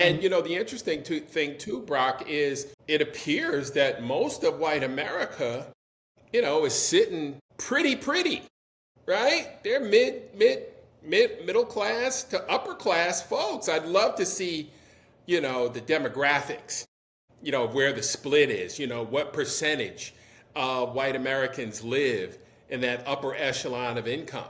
And the interesting thing too, Brock, is it appears that most of white America, is sitting pretty, right? They're middle class to upper class folks. I'd love to see, the demographics, where the split is, what percentage of white Americans live in that upper echelon of income.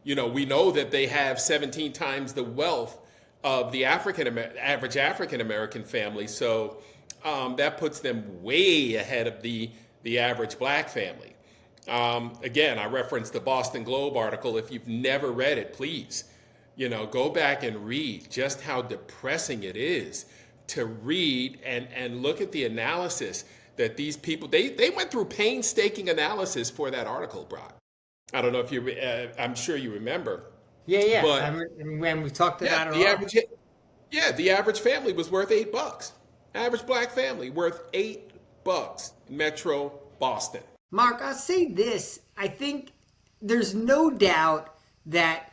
We know that they have 17 times the wealth of the average African American family, so that puts them way ahead of the average black family. Again, I referenced the Boston Globe article. If you've never read it, please, go back and read just how depressing it is to read and look at the analysis that these people, they went through painstaking analysis for that article, Brock. I don't know if you, I'm sure you remember, Yeah. but When we talked yeah, about it all. the average family was worth $8. Average black family worth $8 in Metro Boston. Mark, I'll say this. I think there's no doubt that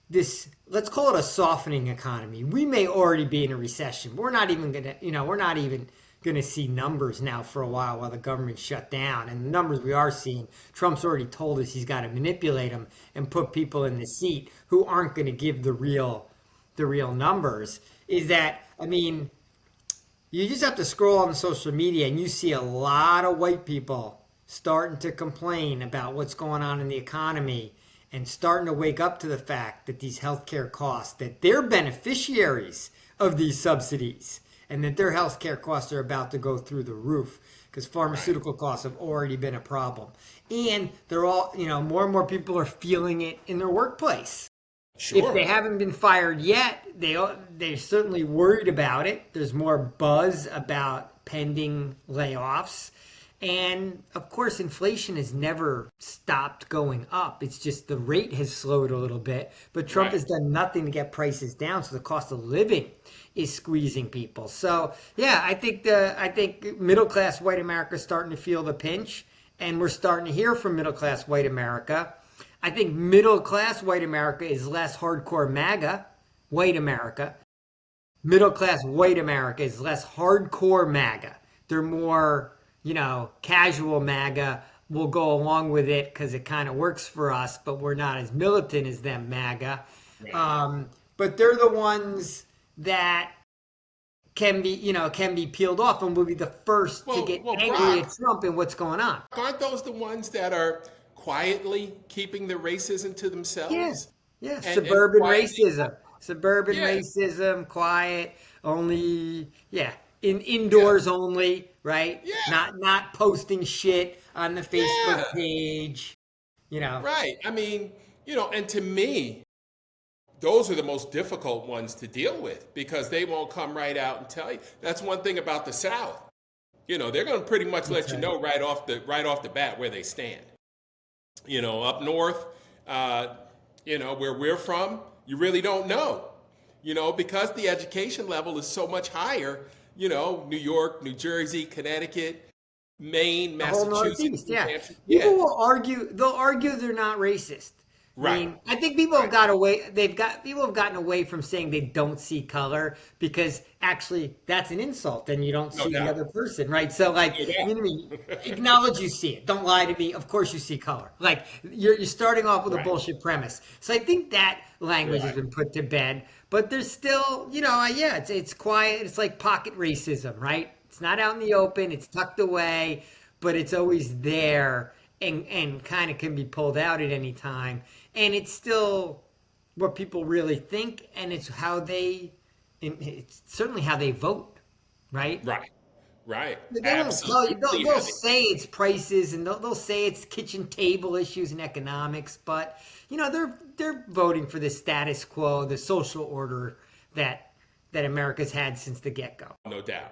this, let's call it a softening economy. We may already be in a recession. We're not even going to, we're not even going to see numbers now for a while the government shut down. And the numbers we are seeing, Trump's already told us he's got to manipulate them and put people in the seat who aren't going to give the real numbers. Is that, you just have to scroll on social media and you see a lot of white people starting to complain about what's going on in the economy and starting to wake up to the fact that these healthcare costs, that they're beneficiaries of these subsidies and that their healthcare costs are about to go through the roof because pharmaceutical costs have already been a problem. And they're all, more and more people are feeling it in their workplace. Sure. If they haven't been fired yet, they're certainly worried about it. There's more buzz about pending layoffs. And of course, inflation has never stopped going up. It's just the rate has slowed a little bit. But Trump has done nothing to get prices down, so the cost of living is squeezing people. So yeah, I think middle class white America is starting to feel the pinch, and we're starting to hear from middle class white America. I think middle class white America is less hardcore MAGA white America. Middle class white America is less hardcore MAGA. They're more, casual MAGA. We'll go along with it because it kind of works for us, but we're not as militant as them MAGA. Right. But they're the ones that can be peeled off and will be the first to get angry Brock, at Trump and what's going on. Aren't those the ones that are quietly keeping the racism to themselves? Yeah. And Suburban yeah, racism, quiet, only, indoors yeah, only, right? yeah, Not posting shit on the Facebook yeah. page, Right. And to me, those are the most difficult ones to deal with because they won't come right out and tell you. That's one thing about the South. They're going to pretty much let you know right off the bat where they stand. Up north, where we're from, you really don't know. Because the education level is so much higher. New York, New Jersey, Connecticut, Maine, the whole Massachusetts, Northeast, New yeah. Hampshire. Yeah. People will argue. They'll argue they're not racist. Right. I think people have Right. got away. People have gotten away from saying they don't see color because actually that's an insult, and you don't No see the doubt. other person, right? So, No acknowledge you see it. Don't lie to me. Of course you see color. Like you're starting off with a Right. bullshit premise. So I think that language has Right. been put to bed. But there's still, it's quiet. It's like pocket racism, right? It's not out in the open. It's tucked away, but it's always there and kind of can be pulled out at any time. And it's still what people really think, and it's certainly how they vote, right? Right. Right. They won't tell you. Absolutely They'll heavy. say it's prices, and they'll say it's kitchen table issues and economics, but they're voting for the status quo, the social order that America's had since the get go. No doubt.